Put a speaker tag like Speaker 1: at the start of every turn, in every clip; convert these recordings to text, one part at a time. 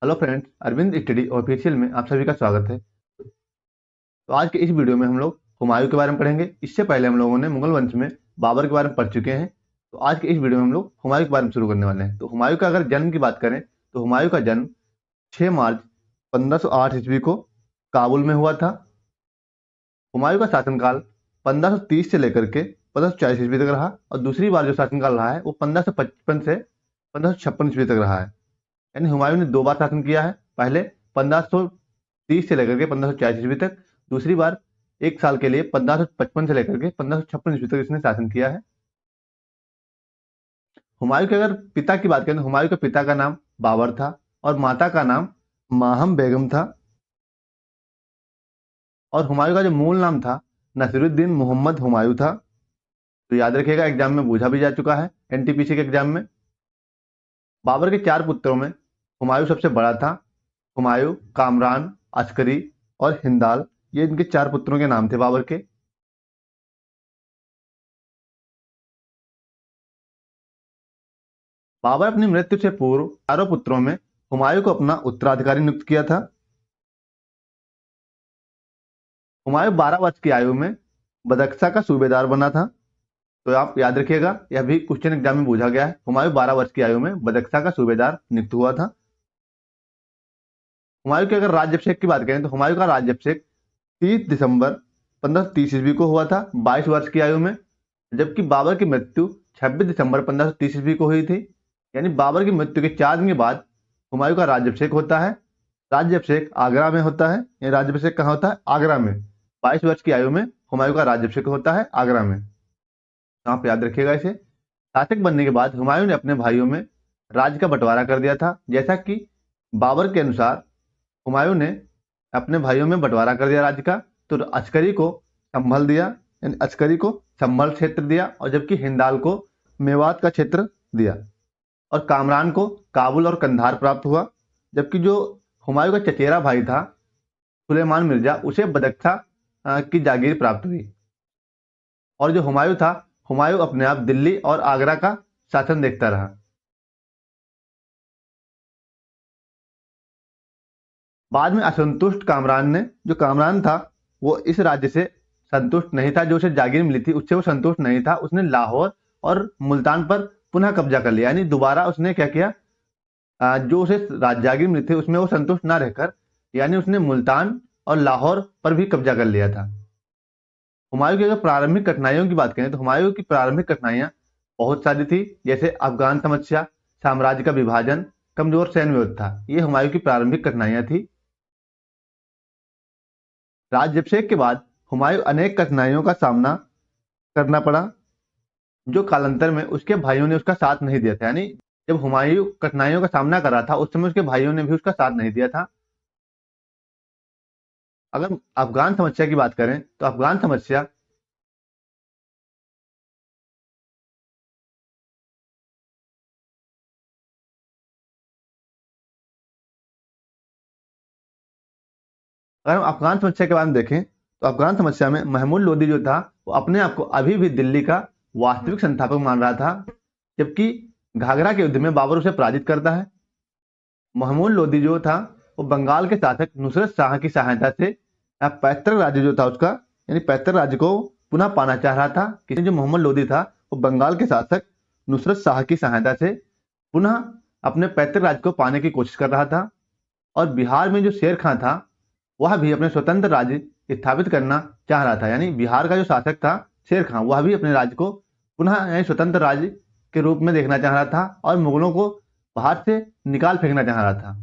Speaker 1: Hello friends, Arvind study official में आप सभी का स्वागत है। तो आज के इस वीडियो में हम लोग हुमायूं के बारे में पढ़ेंगे। इससे पहले हम लोगों ने मुगल वंश में बाबर के बारे में पढ़ चुके हैं। तो आज के इस वीडियो में हम लोग हुमायूं के बारे में शुरू करने वाले हैं। तो हुमायूं का अगर जन्म की बात करें तो हुमायूं का जन्म 6 मार्च 1508 ईस्वी को काबुल में हुआ था। हुमायूं का शासनकाल 1530 से लेकर के 1540 ईस्वी तक रहा, और दूसरी बार जो शासनकाल रहा है वो 1555 से 1556 ईस्वी तक रहा है। यानी हुमायूं ने 2 बार शासन किया है। पहले 1530 से लेकर के 1540 ईस्वी तक, दूसरी बार 1 साल के लिए 1555 से लेकर के 1556 ईस्वी तक इसने शासन किया है। हुमायूं के अगर पिता की बात करें तो हुमायूं के पिता का नाम बाबर था और माता का नाम माहम बेगम था। और हुमायूं का जो मूल नाम था नसीरुद्दीन मोहम्मद हुमायूं था। तो याद रखिएगा, एग्जाम में पूछा भी जा चुका है, एनटीपीसी के एग्जाम में। बाबर के 4 पुत्रों में हुमायूं सबसे बड़ा था। हुमायूं, कामरान, अस्करी और हिंदाल, ये इनके 4 पुत्रों के नाम थे बाबर के। बाबर अपनी मृत्यु से पूर्व चारों पुत्रों में हुमायूं को अपना उत्तराधिकारी नियुक्त किया था। हुमायूं 12 वर्ष की आयु में बदख्शा का सूबेदार बना था। तो आप याद रखिएगा, यह भी क्वेश्चन एग्जाम में पूछा गया है। हुमायूं 12 वर्ष की आयु में बदख्शा का सूबेदार नियुक्त हुआ था। हुमायूं के अगर राज्याभिषेक की बात करें तो हुमायूं का राज्याभिषेक 30 दिसंबर 1530 ईस्वी को हुआ था, 22 वर्ष की आयु में। जबकि बाबर की मृत्यु 26 दिसंबर 1530 ईस्वी को हुई थी। यानी बाबर की मृत्यु के 4 दिन के बाद हुमायूं का राज्याभिषेक होता है। राज्याभिषेक आगरा में होता है। ये राज्याभिषेक कहाँ होता है? आगरा में। 22 वर्ष की आयु में हुमायूं का राज्याभिषेक होता है आगरा में। तो आप याद रखिएगा इसे। शासक बनने के बाद हुमायूं ने अपने भाइयों में राज्य का बंटवारा कर दिया था। जैसा कि बाबर के अनुसार हुमायूं ने अपने भाइयों में बंटवारा कर दिया राज्य का। तो अस्करी को संभल दिया, यानी अस्करी को संभल क्षेत्र दिया, और जबकि हिंदाल को मेवात का क्षेत्र दिया, और कामरान को काबुल और कंधार प्राप्त हुआ। जबकि जो हुमायूं का चचेरा भाई था सुलेमान मिर्जा, उसे बदख्शा की जागीर प्राप्त हुई। और जो हुमायूं था, हुमायूं अपने आप दिल्ली और आगरा का शासन देखता रहा। बाद में असंतुष्ट कामरान ने, जो कामरान था वो इस राज्य से संतुष्ट नहीं था, जो उसे जागीर मिली थी उससे वो संतुष्ट नहीं था। उसने लाहौर और मुल्तान पर पुनः कब्जा कर लिया। यानी दोबारा उसने क्या किया, जो उसे जागीर मिली थी उसमें वो संतुष्ट ना रहकर, यानी उसने मुल्तान और लाहौर पर भी कब्जा कर लिया था। हुमायूं की अगर प्रारंभिक कठिनाइयों की बात करें तो हुमायूं की प्रारंभिक कठिनाइयां बहुत सारी थी। जैसे अफगान समस्या, साम्राज्य का विभाजन, कमजोर सैन्य व्यवस्था, ये हुमायूं की प्रारंभिक कठिनाइयां थी। राज्याभिषेक के बाद हुमायूं अनेक कठिनाइयों का सामना करना पड़ा, जो कालांतर में उसके भाइयों ने उसका साथ नहीं दिया था। यानी जब हुमायूं कठिनाइयों का सामना कर रहा था उस समय उसके भाइयों ने भी उसका साथ नहीं दिया था। अगर अफगान समस्या की बात करें तो अफगान समस्या अगर हम अफगान समस्या के बारे में देखें तो अफगान समस्या में महमूद लोदी जो था वो अपने आप को अभी भी दिल्ली का वास्तविक संस्थापक मान रहा था। जबकि घाघरा के युद्ध में बाबर उसे पराजित करता है। महमूद लोदी जो था वो बंगाल के शासक नुसरत शाह की सहायता से पैतृक राज्य जो था उसका, यानी पैतृक राज्य को पुनः पाना चाह रहा था। किसी जो मोहम्मद लोदी था वो बंगाल के शासक नुसरत शाह की सहायता से पुनः अपने पैतृक राज्य को पाने की कोशिश कर रहा था। और बिहार में जो शेर खां था वह भी अपने स्वतंत्र राज्य स्थापित करना चाह रहा था। यानी बिहार का जो शासक था शेर खां, वह भी अपने राज्य को पुनः यानी स्वतंत्र राज्य के रूप में देखना चाह रहा था और मुगलों को बाहर से निकाल फेंकना चाह रहा था।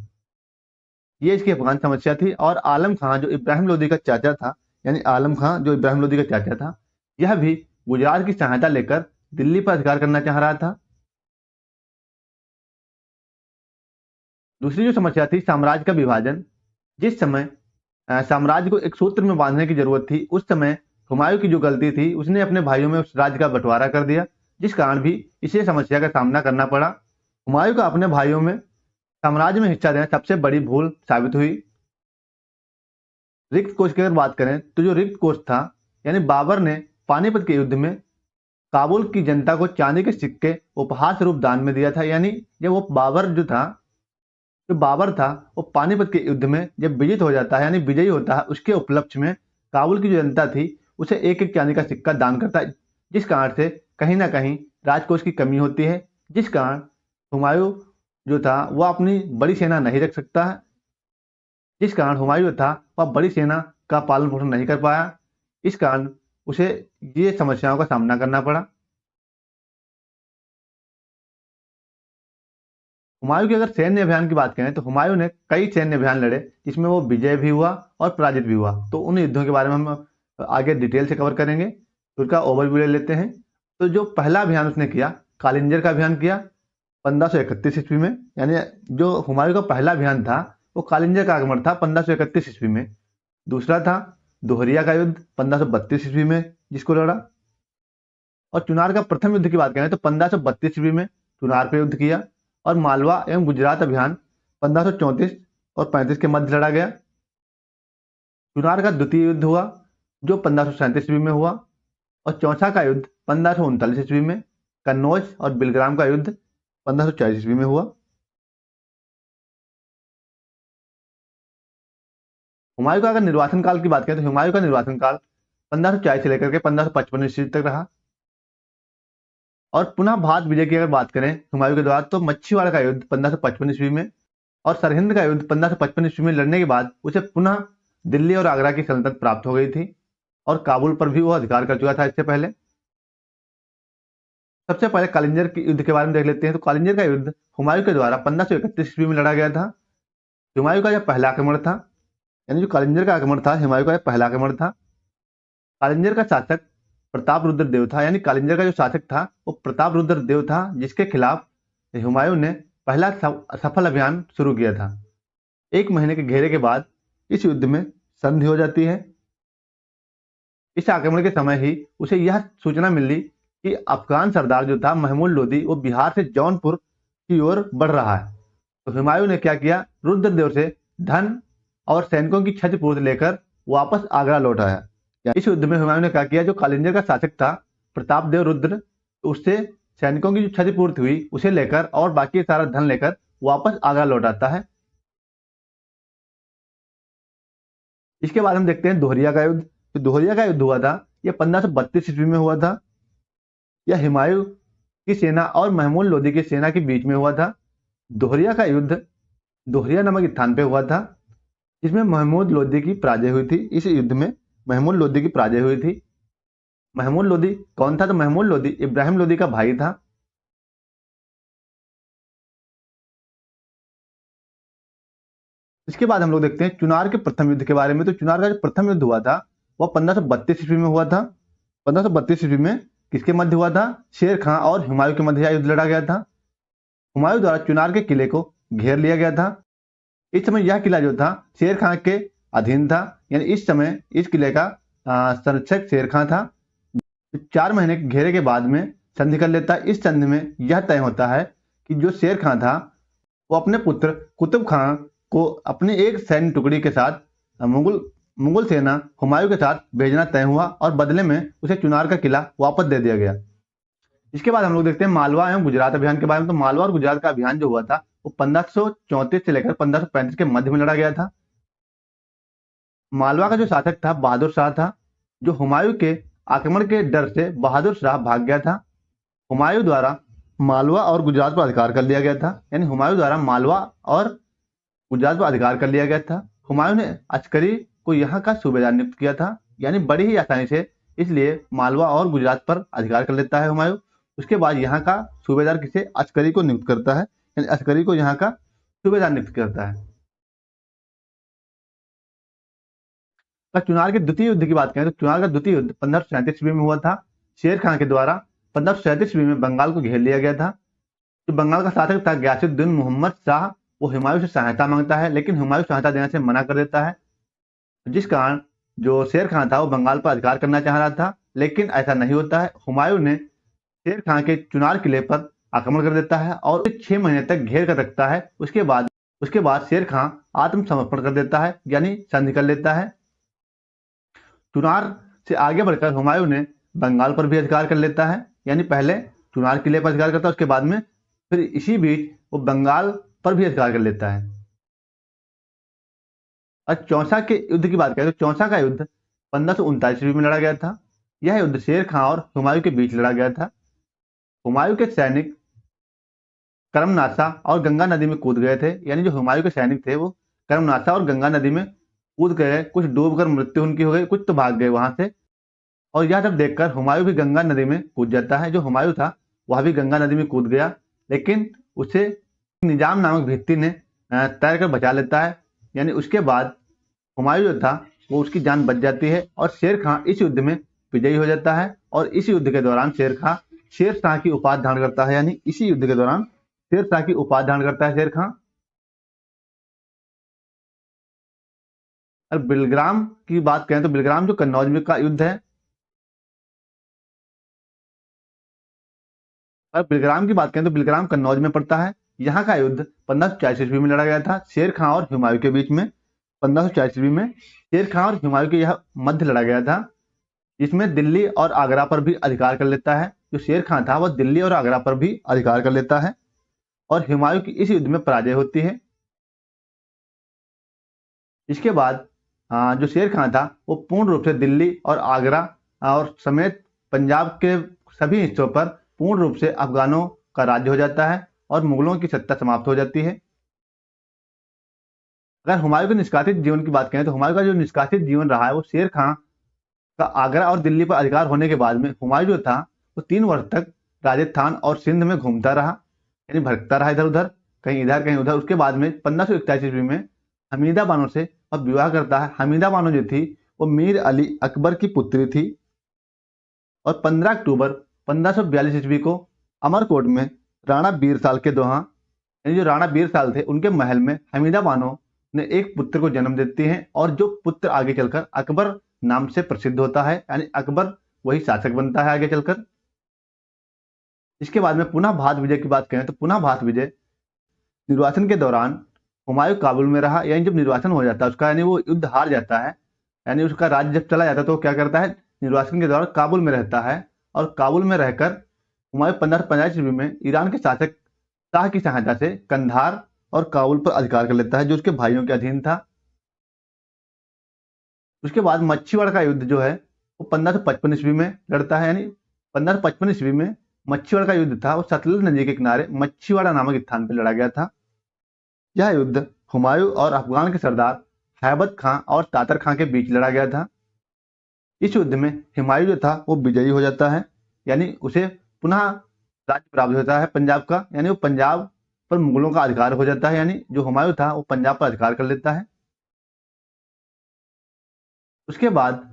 Speaker 1: ये इसकी अफगान समस्या थी। और आलम खां जो इब्राहिम लोदी का चाचा था, यानी आलम खां जो इब्राहिम लोदी का चाचा था, यह भी गुजरात की सहायता लेकर दिल्ली पर अधिकार करना चाह रहा था। दूसरी जो समस्या थी साम्राज्य का विभाजन। जिस समय साम्राज्य को एक सूत्र में बांधने की जरूरत थी, उस समय हुमायूं की जो गलती थी उसने अपने भाइयों में उस राज्य का बंटवारा कर दिया, जिस कारण भी इसे समस्या का सामना करना पड़ा। हुमायूं का अपने भाइयों में साम्राज्य में हिस्सा देना सबसे बड़ी भूल साबित हुई। रिक्त कोष की अगर बात करें तो जो रिक्त कोष था, यानी बाबर ने पानीपत के युद्ध में काबुल की जनता को चांदी के सिक्के उपहार स्वरूप दान में दिया था। यानी जब वो बाबर जो था जो बाबर था वो पानीपत के युद्ध में जब विजित हो जाता है यानी विजयी होता है, उसके उपलक्ष्य में काबुल की जो जनता थी उसे एक एक चांदी का सिक्का दान करता है, जिस कारण से कहीं ना कहीं राजकोष की कमी होती है, जिस कारण हुमायूं जो था वह अपनी बड़ी सेना नहीं रख सकता है, जिस कारण हुमायूं था वह बड़ी सेना का पालन पोषण नहीं कर पाया। इस कारण उसे ये समस्याओं का सामना करना पड़ा। हुमायूं के अगर सैन्य अभियान की बात करें तो हुमायूं ने कई सैन्य अभियान लड़े, जिसमें वो विजय भी हुआ और पराजित भी हुआ। तो उन युद्धों के बारे में हम आगे डिटेल से कवर करेंगे, तो उसका ओवरव्यू ले लेते हैं। तो जो पहला अभियान उसने किया, कालिंजर का अभियान किया 1531 ईस्वी में, यानी जो हुमायूं का पहला अभियान था वो कालिंजर का आगमन था 1531 ईस्वी में। दूसरा था दोहरिया का युद्ध 1532 ईस्वी में, जिसको लड़ा। और चुनार का प्रथम युद्ध की बात करें तो 1532 ईस्वी में चुनार पर युद्ध किया। और मालवा एवं गुजरात अभियान 1534 और 35 के मध्य लड़ा गया। चुनार का द्वितीय युद्ध हुआ जो 1537 ईस्वी में हुआ। और चौथा का युद्ध 1539 ईस्वी में, कन्नौज और बिलग्राम का युद्ध 1540 ईस्वी में हुआ। हुमायूं का अगर निर्वासन काल की बात करें तो हुमायूं का निर्वासन काल 1540 से लेकर के 1555 ईस्वी तक रहा। और पुनः भारत विजय की अगर बात करें हुमायूं के द्वारा तो मच्छीवाड़ा का युद्ध 1555 ईस्वी में और सरहिंद का युद्ध 1555 ईस्वी में लड़ने के बाद उसे पुनः दिल्ली और आगरा की सल्तनत प्राप्त हो गई थी और काबुल पर भी वो अधिकार कर चुका था इससे पहले। सबसे पहले कालिंजर के युद्ध के बारे में देख लेते हैं। तो कालिंजर का युद्ध हुमायूं के द्वारा 1531 ईस्वी में लड़ा गया था। हुमायूं का यह पहला आक्रमण था, यानी जो कालिंजर का आक्रमण था हुमायूं का यह पहला आक्रमण था। कालिंजर का शासक प्रताप रुद्र देव था, यानी कालिंजर का जो शासक था वो प्रताप रुद्र देव था, जिसके खिलाफ हुमायूं ने पहला सफल अभियान शुरू किया था। एक महीने के घेरे के बाद इस युद्ध में संधि हो जाती है। इस आक्रमण के समय ही उसे यह सूचना मिली कि अफगान सरदार जो था महमूद लोदी वो बिहार से जौनपुर की ओर बढ़ रहा है। तो हुमायूं ने क्या किया, रुद्रदेव से धन और सैनिकों की क्षतिपूर्ति लेकर वापस आगरा लौट आया। इस युद्ध में हुमायूं ने क्या किया, जो कालिंजर का शासक था प्रताप देव रुद्र, तो उससे सैनिकों की जो क्षतिपूर्ति हुई उसे लेकर और बाकी सारा धन लेकर वापस आगरा लौट आता है। इसके बाद हम देखते हैं दोहरिया का युद्ध। तो दोहरिया का युद्ध हुआ था यह 1532 ईस्वी में हुआ था। यह हुमायूं की सेना और महमूद लोदी की सेना के बीच में हुआ था। दोहरिया का युद्ध दोहरिया नामक स्थान पे हुआ था, जिसमें महमूद लोदी की पराजय हुई थी। इस युद्ध में महमूद लोदी की पराजय हुई थी। महमूद लोदी कौन था, तो महमूद लोदी इब्राहिम लोदी का भाई था। इसके बाद हम लोग देखते हैं चुनार के प्रथम युद्ध के बारे में। तो चुनार का जो प्रथम युद्ध हुआ था वह 1532 ईस्वी में हुआ था। 1532 ईस्वी में किसके मध्य हुआ था, शेर खां और हुमायूं के मध्य यह युद्ध लड़ा गया था। हुमायूं द्वारा चुनार के किले को घेर लिया गया था। इस समय यह किला जो था शेर खां के अधीन था, यानी इस समय इस किले का संरक्षक शेर खां था। 4 महीने के घेरे के बाद में संधि कर लेता है। इस संधि में यह तय होता है कि जो शेर खां था वो अपने पुत्र कुतुब खां को अपनी एक सैन्य टुकड़ी के साथ मुगल सेना हुमायूं के साथ भेजना तय हुआ और बदले में उसे चुनार का किला वापस दे दिया गया। इसके बाद हम लोग देखते हैं मालवा एवं गुजरात अभियान के बारे में। तो मालवा और गुजरात का अभियान जो हुआ था वो 1534 से लेकर 1535 के मध्य में लड़ा गया था। मालवा का जो शासक था बहादुर शाह था, जो हुमायूं के आक्रमण के डर से बहादुर शाह भाग गया था। हुमायूं द्वारा मालवा और गुजरात पर अधिकार कर लिया गया था, यानी हुमायूं द्वारा मालवा और गुजरात पर अधिकार कर लिया गया था। हुमायूं ने अस्करी को यहाँ का सूबेदार नियुक्त किया था, यानी बड़ी ही आसानी से इसलिए मालवा और गुजरात पर अधिकार कर लेता है हुमायूं। उसके बाद यहाँ का सूबेदार किसे, अस्करी को नियुक्त करता है, यानी अस्करी को यहाँ का सूबेदार नियुक्त करता है। चुनार के द्वितीय युद्ध की बात करें तो चुनार का द्वितीय युद्ध 1537 ईस्वी में हुआ था। शेर खां के द्वारा 1537 ईस्वी में बंगाल को घेर लिया गया था। जो बंगाल का शासक था गयासुद्दीन मोहम्मद शाह, वो हुमायूं से सहायता मांगता है, लेकिन हुमायूं सहायता देने से मना कर देता है, जिस कारण जो शेर खां था वो बंगाल पर अधिकार करना चाह रहा था, लेकिन ऐसा नहीं होता है। हुमायूं ने शेर खां के चुनार किले पर आक्रमण कर देता है और 6 महीने तक घेर कर रखता है। उसके बाद शेर खां आत्मसमर्पण कर देता है, यानी संधि कर लेता है। चुनार से आगे बढ़कर हुमायूं ने बंगाल पर भी अधिकार कर लेता है, यानी पहले चुनार किले पर अधिकार करता है, उसके बाद में फिर इसी बीच वो बंगाल पर भी अधिकार कर लेता है। और चौसा के युद्ध की बात करें तो चौसा का युद्ध 1539 ईस्वी में लड़ा गया था। यह युद्ध शेर खां और हुमायूं के बीच लड़ा गया था। हुमायूं के सैनिक कर्मनाशा और गंगा नदी में कूद गए थे, यानी जो हुमायूं के सैनिक थे वो कर्मनाशा और गंगा नदी में कूद गए। कुछ डूबकर मृत्यु उनकी हो गई, कुछ तो भाग गए वहां से। और यह सब देखकर हुमायूं भी गंगा नदी में कूद जाता है। जो हुमायूं था वह भी गंगा नदी में कूद गया, लेकिन उसे निजाम नामक भित्ति ने तैर कर बचा लेता है। यानी उसके बाद हुमायूं जो था वो उसकी जान बच जाती है और शेर खां इस युद्ध में विजयी हो जाता है। और इस युद्ध के दौरान शेर खां शेर शाह की उपाधि धारण करता है, यानी इसी युद्ध के दौरान शेर शाह की उपाधि धारण करता है शेर खां। और बिलग्राम की बात करें तो बिलग्राम जो कन्नौज में का युद्ध है, और बिलग्राम की बात करें तो बिलग्राम कन्नौज में पड़ता है। यहाँ का युद्ध 1540 ईस्वी में लड़ा गया था शेर खां और हुमायूं के बीच में। 1540 ईस्वी में शेर खां और हुमायूं के यह मध्य लड़ा गया था, जिसमें दिल्ली और आगरा पर भी अधिकार कर लेता है। जो शेर खां था वह दिल्ली और आगरा पर भी अधिकार कर लेता है और हुमायूं की इस युद्ध में पराजय होती है। इसके बाद जो शेर खां था वो पूर्ण रूप से दिल्ली और आगरा और समेत पंजाब के सभी हिस्सों पर पूर्ण रूप से अफगानों का राज्य हो जाता है और मुगलों की सत्ता समाप्त हो जाती है। अगर हुमायूं के निष्कासित जीवन की बात करें तो हुमायूं का जो निष्कासित जीवन रहा है वो शेर खां का आगरा और दिल्ली पर अधिकार होने के बाद में हुमायूं जो था वो 3 वर्ष तक राजस्थान और सिंध में घूमता रहा, यानी भटकता रहा इधर उधर, कहीं इधर कहीं उधर। उसके बाद में 1541 ईस्वी में हमीदा बानो से वह विवाह करता है। हमीदा बानो जो थी वो मीर अली अकबर की पुत्री थी और 15 अक्टूबर 1542 ईस्वी को अमरकोट में राणा बीरसाल के दोहा, यानी जो राणा बीरसाल थे उनके महल में हमीदा बानो ने एक पुत्र को जन्म देती हैं और जो पुत्र आगे चलकर अकबर नाम से प्रसिद्ध होता है, यानी अकबर वही शासक बनता है आगे चलकर। इसके बाद में पुनः भारत विजय की बात करें तो पुनः भारत विजय निर्वाचन के दौरान हुमायूं काबुल में रहा, यानी जब निर्वाचन हो जाता है उसका, यानी वो युद्ध हार जाता है, यानी उसका राज्य जब चला जाता है तो क्या करता है, निर्वाचन के दौरान काबुल में रहता है। और काबुल में रहकर हुमायूं 1550 ईस्वी में ईरान के शासक शाह की सहायता से कंधार और काबुल पर अधिकार कर लेता है, जो उसके भाइयों के अधीन था। उसके बाद मच्छीवाड़ का युद्ध जो है वो 1555 ईस्वी में लड़ता है, यानी 1555 ईस्वी में मच्छीवाड़ का युद्ध था वो सतलुज नदी के किनारे मच्छीवाड़ा नामक स्थान पर लड़ा गया था। यह युद्ध हुमायूं और अफगान के सरदार हैबत खां और तातर खां के बीच लड़ा गया था। इस युद्ध में हुमायूं जो था वो विजयी हो जाता है, यानी उसे पुनः राज्य प्राप्त होता है पंजाब का, यानी वो पंजाब पर मुगलों का अधिकार हो जाता है, यानी जो हुमायूं था वो पंजाब पर अधिकार कर लेता है। उसके बाद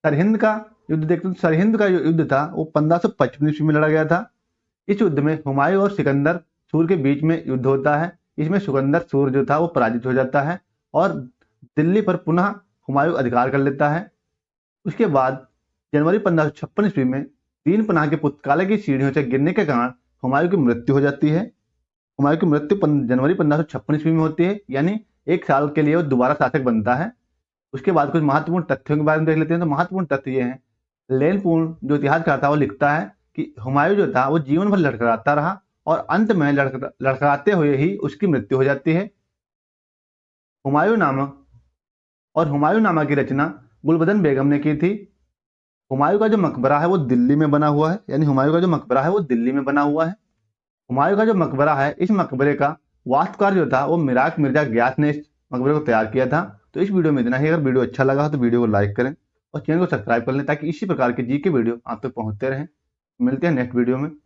Speaker 1: सरहिंद का युद्ध देखते हैं। सरहिंद का जो युद्ध था वो 1555 ईस्वी में लड़ा गया था। इस युद्ध में हुमायूं और सिकंदर सूर के बीच में युद्ध होता है। इसमें सिकंदर सूर जो था वो पराजित हो जाता है और दिल्ली पर पुनः हुमायूं अधिकार कर लेता है। उसके बाद जनवरी 1556 ईस्वी में तीन पनाह के पुस्तकालय की सीढ़ियों से गिरने के कारण हुमायूं की मृत्यु हो जाती है। हुमायूं की मृत्यु जनवरी 1556 ईस्वी में होती है, यानी 1 साल के लिए वो दोबारा शासक बनता है। उसके बाद कुछ महत्वपूर्ण तथ्यों के बारे में देख लेते हैं। तो महत्वपूर्ण तथ्य ये हैं, लेनपूर्ण जो इतिहासकार था वो लिखता है कि हुमायूं जो था वो जीवन भर लड़खड़ाता रहा और अंत में लड़खड़ाते हुए ही उसकी मृत्यु हो जाती है। हुमायूं नामा की रचना गुलबदन बेगम ने की थी। हुमायूं का जो मकबरा है वो दिल्ली में बना हुआ है, यानी हुमायूं का जो मकबरा है वो दिल्ली में बना हुआ है। हुमायूं का जो मकबरा है, इस मकबरे का वास्तुकार जो था वो मिराक मिर्जा ग्यास ने इस मकबरे को तैयार किया था। तो इस वीडियो में इतना ही। अगर वीडियो अच्छा लगा हो तो वीडियो को लाइक करें और चैनल को सब्सक्राइब कर लें ताकि इसी प्रकार के जी के वीडियो आप तक पहुंचते रहें। मिलते हैं नेक्स्ट वीडियो में, तब